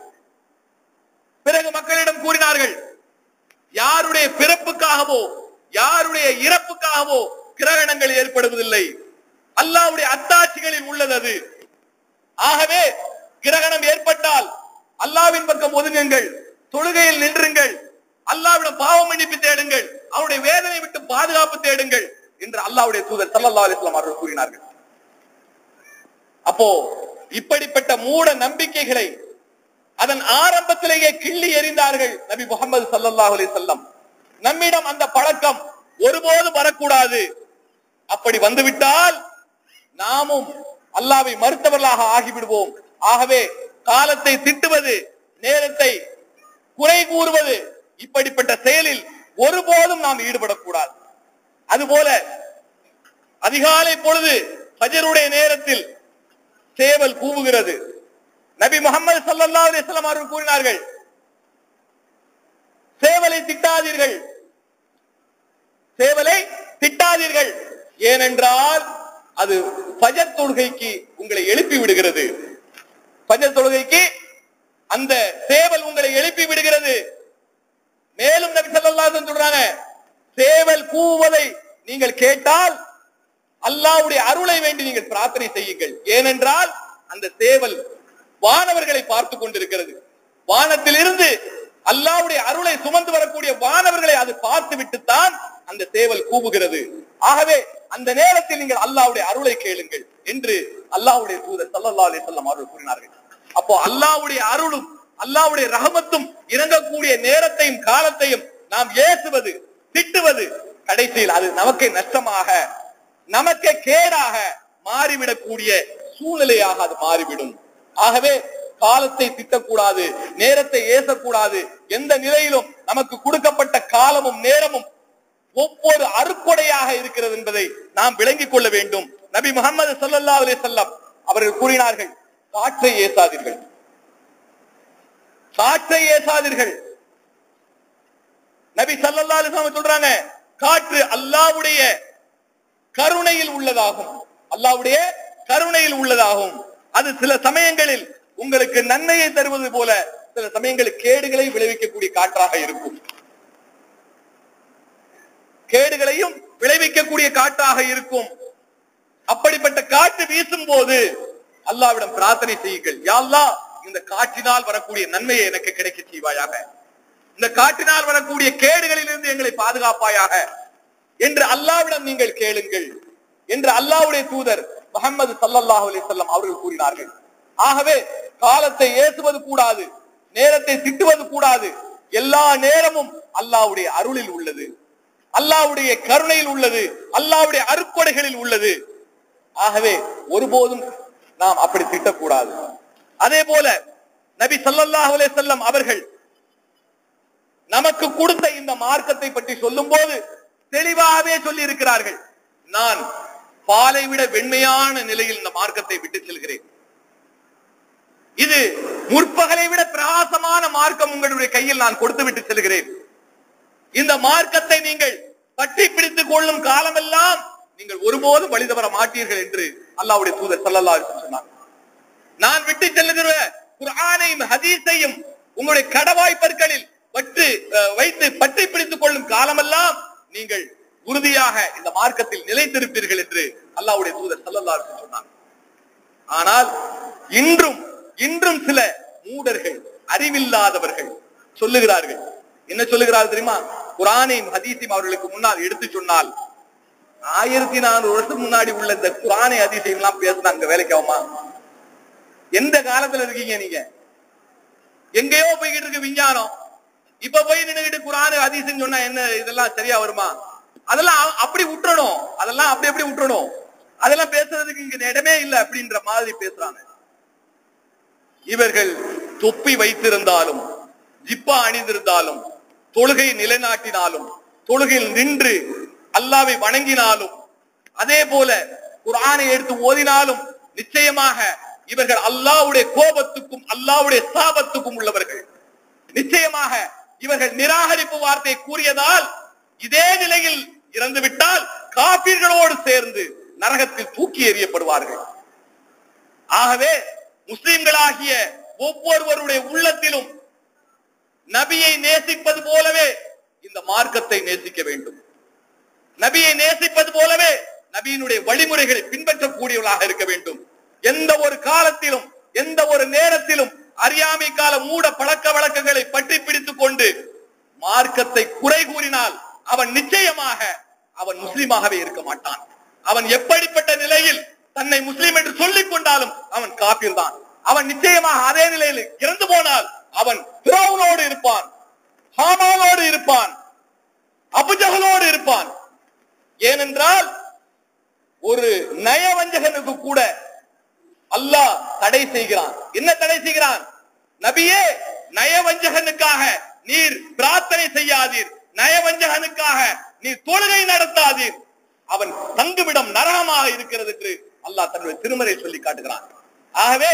பிறகு மக்களிடம் கூறினார்கள், யாருடைய பிறப்புக்காகவோ யாருடைய இறப்புக்காகவோ கிரகணங்கள் ஏற்படுவதில்லை, அல்லாஹ்வுடைய அத்தாட்சிகளில் உள்ளது அது. ஆகவே கிரகணம் ஏற்பட்டால் அல்லாஹ்வின் பக்கம் ஒதுங்குங்கள், தொழுகையில் நின்றுங்கள், அல்லாஹ்விடம் பாவ மன்னிப்பு தேடுங்கள், அவருடைய வேதனை விட்டு பாதுகாப்பு தேடுங்கள் என்று அல்லாஹ்வுடைய தூதர் ஸல்லல்லாஹு அலைஹி வஸல்லம் அவர்கள் கூறினார்கள். அப்போ இப்படிப்பட்ட மூட நம்பிக்கைகளை அதன் ஆரம்பத்திலேயே கிள்ளி எறிந்தார்கள் நபி முஹம்மது ஸல்லல்லாஹு அலைஹி வஸல்லம். நம்மிடம் அந்த பழக்கம் ஒருபோது வரக்கூடாது. அப்படி வந்துவிட்டால் நாமும் அல்லாஹ்வை மறுத்தவர்களாக ஆகிவிடுவோம். ஆகவே காலத்தை திட்டுவது, நேரத்தை குறை கூறுவது, இப்படிப்பட்ட செயலில் ஒருபோதும் நாம் ஈடுபடக்கூடாது. அதுபோல அதிகாலை பொழுது ஃபஜ்ருடைய நேரத்தில் சேவல் கூவுகிறது, நபி முஹம்மது ஸல்லல்லாஹு அலைஹி வஸல்லம் அவர்கள் கூறினார்கள், சேவலை திட்டாதீர்கள், சேவலை திட்டாதீர்கள், ஏனென்றால் அது ஃபஜர் தொழுகைக்கு உங்களை எழுப்பி விடுகிறது. ஃபஜர் தொழுகைக்கு அந்த சேவல் உங்களை எழுப்பி விடுகிறது. மேலும் நபி ஸல்லல்லாஹு அலைஹி வஸல்லம் சொல்றாங்க, சேவல் கூவுவதை நீங்கள் கேட்டால் அல்லாஹ்வுடைய அருளை வேண்டி நீங்கள் பிரார்த்தனை செய்யுங்கள். ஏனென்றால் அந்த சேவல் வானவர்களை பார்த்து கொண்டிருக்கிறது. வானத்திலிருந்து அல்லாஹ்வுடைய அருளை சுமந்து வரக்கூடிய வானவர்களை அது பார்த்து விட்டுத்தான் அந்த சேவல் கூவுகிறது. ஆகவே அந்த நேரத்தில் நீங்கள் அல்லாஹ்வுடைய அருளை கேளுங்கள் என்று அல்லாஹ்வுடைய தூதர் ஸல்லல்லாஹு அலைஹி வஸல்லம் அவர்கள் கூறினார்கள். அப்போ அல்லாஹ்வுடைய அருளும் அல்லாஹ்வுடைய ரஹமத்தும் இறங்கக்கூடிய நேரத்தையும் காலத்தையும் நாம் ஏசுவது, திட்டுவது, கடைசியில் அது நமக்கே நஷ்டமாக, நமக்கே கேடாக மாறிவிடக்கூடிய சூழ்நிலையாக அது மாறிவிடும். ஆகவே காலத்தை திட்டக்கூடாது, நேரத்தை ஏசக்கூடாது. எந்த நிலையிலும் நமக்கு கொடுக்கப்பட்ட காலமும் நேரமும் ஒவ்வொரு அருக்கொடையாக இருக்கிறது என்பதை நாம் விளங்கிக் கொள்ள வேண்டும். நபி முஹம்மது ஸல்லல்லாஹு அலைஹி வஸல்லம் அவர்கள் கூறினார்கள், காற்றை ஏசாதீர்கள், காற்றை ஏசாதீர்கள். நபி ஸல்லல்லாஹு அலைஹி வஸல்லம் சொல்றாங்க, காற்று அல்லாஹ்வுடைய கருணையில் உள்ளதாகும், அல்லாஹ்வுடைய கருணையில் உள்ளதாகும். அது சில சமயங்களில் உங்களுக்கு நன்மையை தருவது போல சில சமயங்களில் கேடுகளை விளைவிக்கக்கூடிய காற்றாக இருக்கும், கேடுகளையும் விளைவிக்கக்கூடிய காற்றாக இருக்கும். அப்படிப்பட்ட காற்று வீசும் போது அல்லாஹ்விடம் பிரார்த்தனை செய்யுங்கள், யா அல்லாஹ் இந்த காற்றினால் வரக்கூடிய நன்மையை எனக்கு கிடைக்க செய்வாயாக, இந்த காற்றினால் வரக்கூடிய கேடுகளில் இருந்து எங்களை பாதுகாப்பாயாக என்று அல்லாஹ்விடம் நீங்கள் கேளுங்கள் என்று அல்லாஹ்வுடைய தூதர் முஹம்மது ஸல்லல்லாஹு அலைஹி வஸல்லம் அவர்கள் கூறினார்கள். ஆகவே காலத்தை ஏசுவது கூடாது, நேரத்தை திட்டுவது கூடாது. எல்லா நேரமும் அல்லாஹ்வுடைய அருளில் உள்ளது, அல்லாஹ்வுடைய கருணையில் உள்ளது, அல்லாஹ்வுடைய அருட்கொடைகளில் உள்ளது. ஆகவே ஒருபோதும் நாம் அப்படி திட்டக்கூடாது. அதே போல நபி ஸல்லல்லாஹு அலைஹி வஸல்லம் அவர்கள் நமக்கு கொடுத்த இந்த மார்க்கத்தை பற்றி சொல்லும் போது தெளிவாகவே சொல்லி இருக்கிறார்கள், நான் பாலை விட வெண்மையான நிலையில் இந்த மார்க்கத்தை விட்டு செல்கிறேன். இது முற்பகலை விட பிரகாசமான மார்க்கம் உங்களுடைய கையில் நான் கொடுத்து விட்டு செல்கிறேன். இந்த மார்க்கத்தை நீங்கள் பற்றி பிடித்துக் கொள்ளும் காலமெல்லாம் நீங்கள் ஒருபோதும் வழி தவற மாட்டீர்கள் என்று அல்லாஹ்வுடைய தூதர் ஸல்லல்லாஹு அலைஹி வஸல்லம் சொன்னார். நான் விட்டு செல்லுகிற குர்ஆனையும் ஹதீஸையும் உங்களுடைய கடவாய் பற்களில் வைத்து பற்றி பிடித்துக் கொள்ளும் காலமெல்லாம் நீங்கள் உறுதியாக இந்த மார்க்கத்தில் நிலைத்திருப்பீர்கள் என்று அல்லாஹ்வுடைய தூதர் ஸல்லல்லாஹு அலைஹி வஸல்லம் சொன்னார். ஆனால் இன்றும் சில மூடர்கள், அறிவில்லாதவர்கள் சொல்லுகிறார்கள். என்ன சொல்லுகிறார்கள் தெரியுமா? குர்ஆனையும் ஹதீஸையும் அவர்களுக்கு முன்னால் எடுத்து சொன்னால் 1400 வருஷம் முன்னாடி உள்ள இந்த குர்ஆனை ஹதீஸையும் எல்லாம் பேசினாங்க, வேலைக்கு ஆகுமா? எந்த காலத்துல இருக்கீங்க நீங்க? எங்கேயோ போய்கிட்டு இருக்கு விஞ்ஞானம். இப்ப போய் நின்னுகிட்டு குர்ஆன் ஹதீஸ்னு சொன்னா என்ன இதெல்லாம் சரியா வருமா? அதெல்லாம் அப்படி விட்டுறணும், அதெல்லாம் அப்படி விட்டுறணும், அதெல்லாம் பேசுறதுக்கு இங்க இடமே இல்லை அப்படின்ற மாதிரி பேசுறாங்க. இவர்கள் தொப்பி வைத்திருந்தாலும், ஜிப்பா அணிந்திருந்தாலும், தொழுகை நிலைநாட்டினாலும், தொழுகையில் நின்று அல்லாஹ்வை வணங்கினாலும், அதே போல குர்ஆனை எடுத்து ஓதினாலும் நிச்சயமாக இவர்கள் அல்லாஹ்வுடைய கோபத்துக்கும் அல்லாஹ்வுடைய சாபத்துக்கும் உள்ளவர்கள். நிச்சயமாக இவர்கள் நிராகரிப்பு வார்த்தை கூறியதால் இதே நிலையில் இறந்துவிட்டால் காபீர்களோடு சேர்ந்து நரகத்தில் தூக்கி எறியப்படுவார்கள். ஆகவே முஸ்லிம்களாகிய ஒவ்வொருவருடைய உள்ளத்திலும் நபியை நேசிப்பது போலவே இந்த மார்க்கத்தை நேசிக்க வேண்டும். நபியை நேசிப்பது போலவே நபியினுடைய வழிமுறைகளை பின்பற்றக்கூடியவர்களாக இருக்க வேண்டும். எந்த ஒரு காலத்திலும் எந்த ஒரு நேரத்திலும் அறியாமை கால மூட பழக்க வழக்கங்களை பற்றி பிடித்துக் கொண்டு மார்க்கத்தை குறை கூறினால் அவன் நிச்சயமாக அவன் முஸ்லிமாகவே இருக்க மாட்டான். அவன் எப்படிப்பட்ட நிலையில் தன்னை முஸ்லிம் என்று சொல்லிக் கொண்டாலும் அவன் காபிர் தான். அவன் நிச்சயமாக அதே நிலையில் இறந்து போனால் அவன் ஃபிரௌனோடு இருப்பான், ஹாமானோடு இருப்பான், அபூஜஹலோடு இருப்பான். ஏனென்றால் ஒரு நயவஞ்சகனுக்கு கூட அல்லாஹ் தடை செய்கிறான். என்ன தடை செய்கிறான்? நபியே, நயவஞ்சகனுக்காக நீர் பிரார்த்தனை செய்யாதீர், நயவஞ்சகனுக்காக நீர் தொழுகை நடத்தாதீர், அவன் தங்குமிடம் நரகமாக இருக்கிறது என்று அல்லாஹ் தன்னுடைய திருமறை சொல்லி காட்டுகிறான். ஆகவே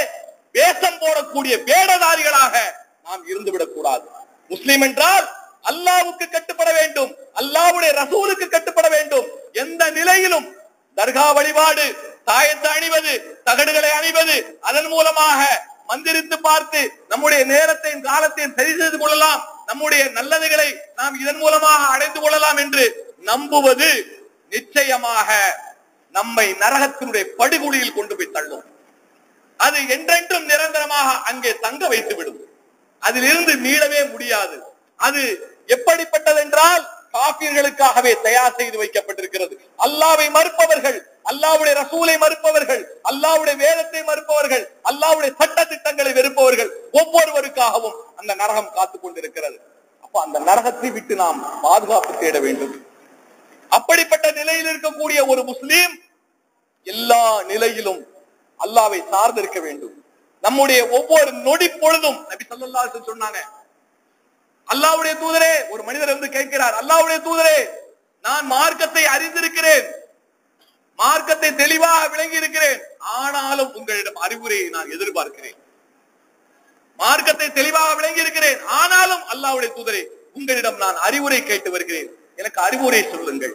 வேஷம் போடக்கூடிய வேடதாரிகளாக நாம் இருந்துவிடக் கூடாது. முஸ்லிம் என்றால் அல்லாஹ்வுக்கு கட்டுப்பட வேண்டும், அல்லாஹ்வுடைய ரசூலுக்கு கட்டுப்பட வேண்டும். எந்த நிலையிலும் தர்கா வழிபாடு, தாயத்தை அணிவது, தகடுகளை அணிவது, அதன் மூலமாக மந்திரித்து பார்த்து நம்முடைய நேரத்தையும் காலத்தையும் சரி செய்து கொள்ளலாம், நம்முடைய நல்லதுகளை நாம் இதன் மூலமாக அடைந்து கொள்ளலாம் என்று நம்புவது நிச்சயமாக நம்மை நரகத்தினுடைய படுகொலியில் கொண்டு போய் தள்ளும். அது என்றென்றும் நிரந்தரமாக அங்கே தங்க வைத்து விடும். அதிலிருந்து மீளவே முடியாது. அது எப்படிப்பட்டது என்றால் காஃபிர்களுக்காகவே தயார் செய்து வைக்கப்பட்டிருக்கிறது. அல்லாஹ்வை மறுப்பவர்கள், அல்லாஹ்வுடைய ரசூலை மறுப்பவர்கள், அல்லாஹ்வுடைய வேதத்தை மறுப்பவர்கள், அல்லாஹ்வுடைய சட்ட திட்டங்களை வெறுப்பவர்கள் ஒவ்வொருவருக்காகவும் அந்த நரகம் காத்துக் கொண்டிருக்கிறது. அப்ப அந்த நரகத்தை விட்டு நாம் பாதுகாப்பு தேட வேண்டும். அப்படிப்பட்ட நிலையில் இருக்கக்கூடிய ஒரு முஸ்லீம் எல்லா நிலையிலும் அல்லாஹ்வை சார்ந்திருக்க வேண்டும். நம்முடைய ஒவ்வொரு நொடி பொழுதும் நபி ஸல்லல்லாஹு அலைஹி வஸல்லம் சொன்னாங்க, அல்லாஹ்வுடைய தூதரே, ஒரு மனிதர் வந்து கேட்கிறார், அல்லாஹ்வுடைய தூதரே, நான் மார்க்கத்தை அறிந்திருக்கிறேன், மார்க்கத்தை தெளிவாக விளங்கி இருக்கிறேன், ஆனாலும் உங்களிடம் அறிவுரையை நான் எதிர்பார்க்கிறேன். மார்க்கத்தை தெளிவாக விளங்கி இருக்கிறேன், ஆனாலும் அல்லாஹ்வுடைய தூதரே, உங்களிடம் நான் அறிவுரை கேட்டு வருகிறேன், எனக்கு அறிவுரை சொல்லுங்கள்,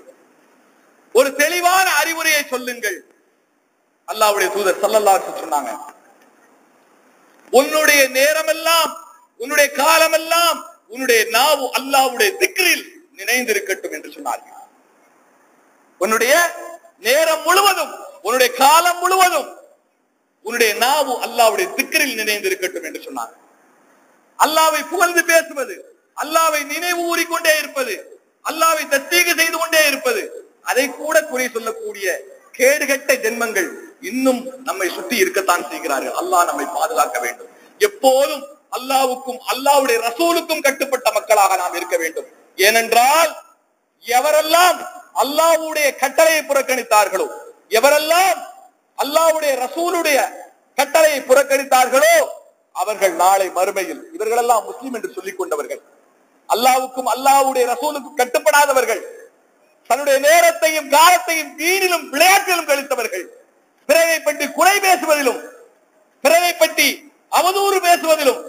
ஒரு தெளிவான அறிவுரையை சொல்லுங்கள். அல்லாஹ்வுடைய தூதர் ஸல்லல்லாஹு அலைஹி வஸல்லம் சொன்னாங்க, உன்னுடைய நேரமெல்லாம், உன்னுடைய காலமெல்லாம், உன்னுடைய நாவு அல்லாஹ்வுடைய திக்ரில் நினைந்திருக்கட்டும் என்று சொன்னார்கள். உன்னுடைய நேரம் முழுவதும், உன்னுடைய காலம் முழுவதும் உன்னுடைய நாவு அல்லாஹ்வுடைய திக்ரில் நினைந்திருக்கட்டும் என்று சொன்னார்கள். அல்லாஹ்வை புகழ்ந்து பேசுவது, அல்லாஹ்வை நினைவு கூறிக்கொண்டே இருப்பது, அல்லாஹ்வை தஸ்பீஹ் செய்து கொண்டே இருப்பது, அதை கூட குறை சொல்லக்கூடிய கேடுகட்ட ஜென்மங்கள் இன்னும் நம்மை சுற்றி இருக்கத்தான் செய்கிறார்கள். அல்லாஹ் நம்மை பாதுகாக்க வேண்டும். எப்போதும் அல்லாஹ்வுக்கும் அல்லாஹ்வுடைய ரசூலுக்கும் கட்டுப்பட்ட மக்களாக நாம் இருக்க வேண்டும். ஏனென்றால் எவரெல்லாம் அல்லாஹ்வுடைய கட்டளையை புறக்கணித்தார்களோ, எவரெல்லாம் அல்லாஹ்வுடைய ரசூலுடைய கட்டளையை புறக்கணித்தார்களோ, அவர்கள் நாளை மறுமையில், இவர்களெல்லாம் முஸ்லிம் என்று சொல்லிக் கொண்டவர்கள், அல்லாஹ்வுக்கும் அல்லாஹ்வுடைய ரசூலுக்கும் கட்டுப்படாதவர்கள், தன்னுடைய நேரத்தையும் காலத்தையும் வீணிலும் விளையாட்டிலும் கழித்தவர்கள், பிறரை பற்றி குறை பேசுவதிலும், பிறரை பற்றி அவதூறு பேசுவதிலும்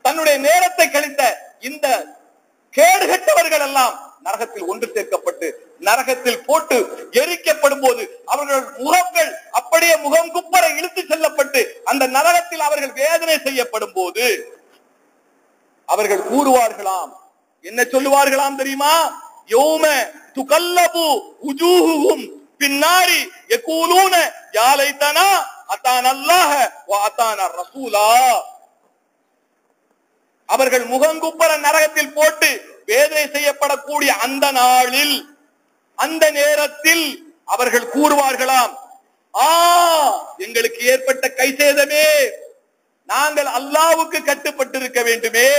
தன்னுடைய நேரத்தை கழித்த இந்த கேடுகட்டவர்கள் எல்லாம் நரகத்தில் ஒன்று சேர்க்கப்பட்டு நரகத்தில் போட்டு எரிக்கப்படும் போது அவர்கள் முகங்கள் அப்படியே முகம் குப்பர இழுத்து செல்லப்பட்டு அந்த நரகத்தில் அவர்கள் வேதனை செய்யப்படும் போது அவர்கள் கூறுவார்களாம், என்ன சொல்லுவார்களாம் தெரியுமா? யௌம துகல்லபு உஜூஹுஹும் பின்னாரி யகூலூன யா லைதனா அதானல்லாஹ வ அதான ரசூலா. அவர்கள் முகங்குப்பர நரகத்தில் போட்டு வேதனை செய்யப்படக்கூடிய அந்த நாளில், அந்த நேரத்தில் அவர்கள் கூறுவார்களாம், எங்களுக்கு ஏற்பட்ட கைசேதமே, நாங்கள் அல்லாஹ்வுக்கு கட்டுப்பட்டு இருக்க வேண்டுமே,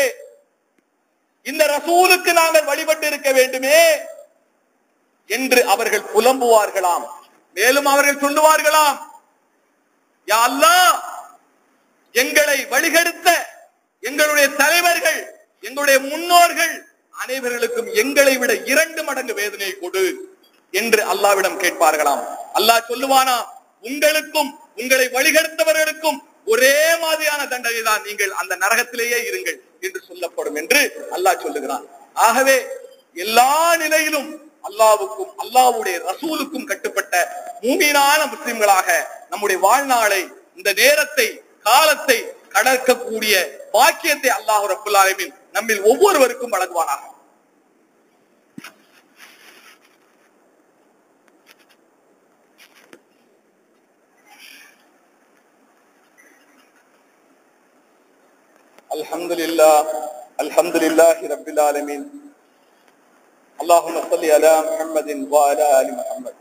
இந்த ரசூலுக்கு நாங்கள் வழிபட்டு இருக்க வேண்டுமே என்று அவர்கள் புலம்புவார்களாம். மேலும் அவர்கள் சொல்லுவார்களாம், யா அல்லாஹ், எங்களை வழிகெடுத்த எங்களுடைய தலைவர்கள், எங்களுடைய முன்னோர்கள் அனைவர்களுக்கும் எங்களை விட 2 மடங்கு வேதனை கொடு என்று அல்லாஹ்விடம் கேட்பார்களாம். அல்லாஹ் சொல்லுவானா, உங்களுக்கும் உங்களை வழிகெடுத்தவர்களுக்கும் ஒரே மாதிரியான தண்டனை தான், நீங்கள் அந்த நரகத்திலேயே இருங்கள் என்று சொல்லப்படும் என்று அல்லாஹ் சொல்லுகிறான். ஆகவே எல்லா நிலையிலும் அல்லாஹ்வுக்கும் அல்லாஹ்வுடைய ரசூலுக்கும் கட்டுப்பட்ட மூமினான முஸ்லிம்களாக நம்முடைய வாழ்நாளை, இந்த நேரத்தை, காலத்தை கடக்கக்கூடிய பாக்கியத்தை அல்லாஹ் ரப்பல் ஆலமீன் நம்மில் ஒவ்வொருவருக்கும் வழங்குவானாக. அல்ஹம்துலில்லாஹி ரப்பில் ஆலமீன். அல்லாஹும்ம ஸல்லி அலா முஹம்மதின் வ அலா ஆலி முஹம்மத்.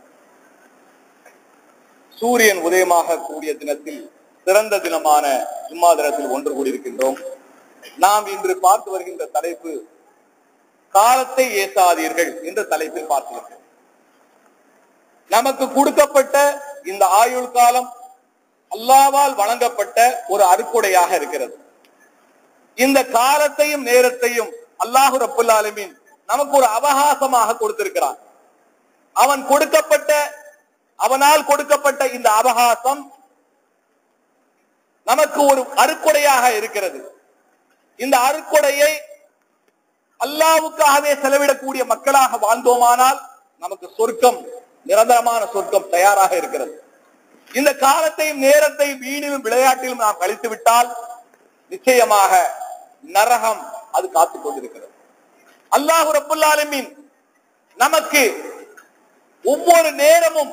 சூரியன் உதயமாக கூடிய தினத்தில், சிறந்த தினமான ஜும்மா தினத்தில் ஒன்று கூடியிருக்கின்றோம். நாம் இன்று பார்த்து வருகின்ற தலைப்பு காலத்தை ஏசாதீர்கள் என்ற தலைப்பில் பார்த்திருக்கிறோம். நமக்கு கொடுக்கப்பட்ட இந்த ஆயுள் காலம் அல்லாஹ்வால் வழங்கப்பட்ட ஒரு அருட்கொடையாக இருக்கிறது. இந்த காலத்தையும் நேரத்தையும் அல்லாஹ் ரப்பல் ஆலமீன் நமக்கு ஒரு அவகாசமாக கொடுத்திருக்கிறான். அவனால் கொடுக்கப்பட்ட இந்த அவகாசம் நமக்கு ஒரு அருக்கொடையாக இருக்கிறது. இந்த அருக்கொடையை அல்லாஹ்வுக்காகவே செலவிடக்கூடிய மக்களாக வாழ்ந்தோமானால் நமக்கு சொர்க்கம், நிரந்தரமான சொர்க்கம் தயாராக இருக்கிறது. இந்த காலத்தையும் நேரத்தை வீணிலும் விளையாட்டிலும் நாம் கழித்து விட்டால் நிச்சயமாக நரகம் அது காத்துக் கொண்டிருக்கிறது. அல்லாஹ் ரப்பல் ஆலமீன் நமக்கு ஒவ்வொரு நேரமும்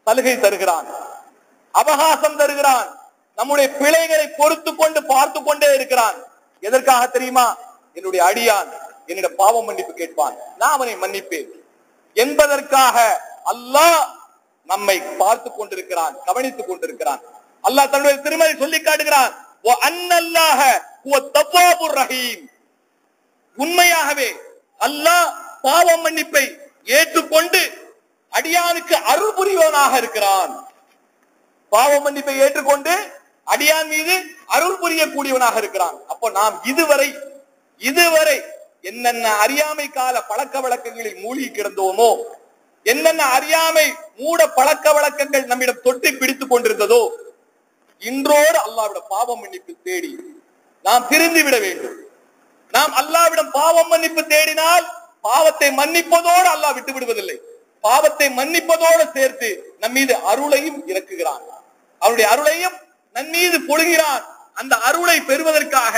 சலுகை தருகிறான், அவகாசம் தருகிறான், நம்முடைய பிழைகளை பொறுத்து கொண்டு பார்த்து கொண்டே இருக்கிறான். எதற்காக தெரியுமா? என்னுடைய அடியான் என்னிடம் பாவம் மன்னிப்பு கேட்பான், நான் அவனை மன்னிப்பேன் என்பதற்காக அல்லாஹ் நம்மை பார்த்து கொண்டிருக்கிறான், கவனித்துக் கொண்டிருக்கிறான். அல்லாஹ் தன்னுடைய திருமறை சொல்லி காட்டுகிறான், உண்மையாகவே அல்லாஹ் பாவ மன்னிப்பை ஏற்றுக்கொண்டு அடியானுக்கு அருள் புரிவனாக இருக்கிறான். பாவ மன்னிப்பை ஏற்றுக்கொண்டு அடியான் மீது அருள் புரியக்கூடியவனாக இருக்கிறான். அப்போ நாம் இதுவரை என்னென்ன அறியாமை கால பழக்க வழக்கங்களில் மூழ்கி கிடந்தோமோ, என்னென்ன அறியாமை மூட பழக்க வழக்கங்கள் நம்மிடம் தொட்டி பிடித்துக் கொண்டிருந்ததோ, இன்றோடு அல்லாஹ்விடம் பாவம் மன்னிப்பு தேடி நாம் திருந்தி விட வேண்டும். நாம் அல்லாஹ்விடம் பாவம் மன்னிப்பு தேடினால் பாவத்தை மன்னிப்பதோடு அல்லாஹ் விட்டு விடுவதில்லை, பாவத்தை மன்னிப்பதோடு சேர்த்து நம் மீது அருளையும் இறக்குகிறான், அவருடைய அருளையும் நம் மீது பொழுகிறான். அந்த அருளை பெறுவதற்காக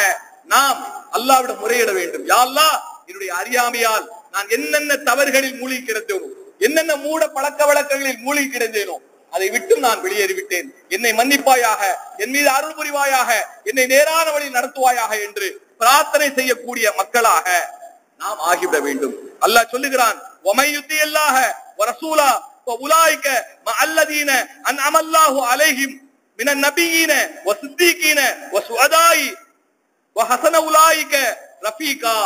நாம் அல்லாஹ்விடம் முறையிட வேண்டும். யா அல்லாஹ், என்னுடைய அறியாமையால் நான் என்னென்ன தவறுகளில் மூழ்கி கிடந்தேனோ, என்னென்ன மூட பழக்க வழக்கங்களில் மூழ்கி கிடந்தேனோ அதை விட்டு நான் வெளியேறிவிட்டேன், என்னை மன்னிப்பாயாக, என் மீது அருள் புரிவாயாக, என்னை நேரான வழியில் நடத்துவாயாக என்று பிரார்த்தனை செய்யக்கூடிய மக்களாக நாம் ஆகிவிட வேண்டும். அல்லாஹ் சொல்லுகிறான், வமையுத்தியல்லாஹ வரசூலா வஉலாயிக மஅல்லதீன அன்அமல்லாஹு அலைஹிம் மினன் நபியீன வஸித்தீகீன வஸுஅதாயி வஹஸன உலாயிக ரஃபீகா.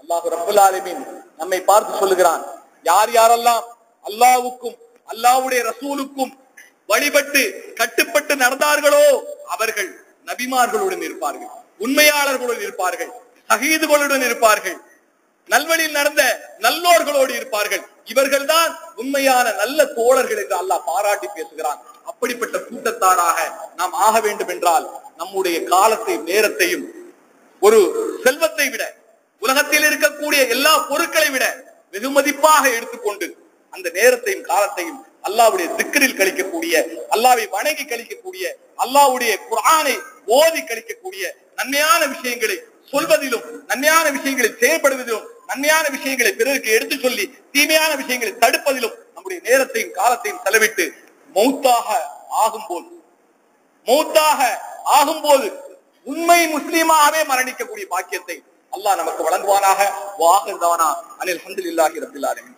அல்லாஹ் ரப்பல் ஆலமீன் நம்மை பார்த்து சொல்லுகிறான், யார் யாரெல்லாம் அல்லாஹ்வுக்கும் அல்லாஹ்வுடைய ரசூலுக்கும் வழிபட்டு கட்டுப்பட்டு நடந்தார்களோ அவர்கள் நபிமார்களுடன் இருப்பார்கள், உண்மையாளர்களுடன் இருப்பார்கள், ஷஹீதுகளுடன் இருப்பார்கள், நல்வழியில் நடந்த நல்லோர்களோடு இருப்பார்கள். இவர்கள் தான் உண்மையான நல்ல தோழர்கள் என்று அல்லாஹ் பாராட்டி பேசுகிறான். அப்படிப்பட்ட கூட்டத்தாராக நாம் ஆக வேண்டும் என்றால் நம்முடைய காலத்தையும் நேரத்தையும் ஒரு செல்வத்தை விட, உலகத்தில் இருக்கக்கூடிய எல்லா பொருட்களை விட வெகுமதிப்பாக எடுத்துக்கொண்டு அந்த நேரத்தையும் காலத்தையும் அல்லாஹ்வுடைய திக்ரில் கழிக்கக்கூடிய, அல்லாஹ்வை வணங்கி கழிக்கக்கூடிய, அல்லாஹ்வுடைய குர்ஆனை ஓதி கழிக்கக்கூடிய, நன்மையான விஷயங்களை சொல்வதிலும், நன்மையான விஷயங்களை செயல்படுவதிலும், நன்மையான விஷயங்களை பிறருக்கு எடுத்து சொல்லி தீமையான விஷயங்களை தடுப்பதிலும் நம்முடைய நேரத்தையும் காலத்தையும் செலவிட்டு மௌத்தாக ஆகும்போது உண்மை முஸ்லீமாகவே மரணிக்கக்கூடிய பாக்கியத்தை அல்லாஹ் நமக்கு வழங்குவானாக. வாஹிர் தவானா அனில் ஹம்துலில்லாஹி ரப்பில் ஆலமீன்.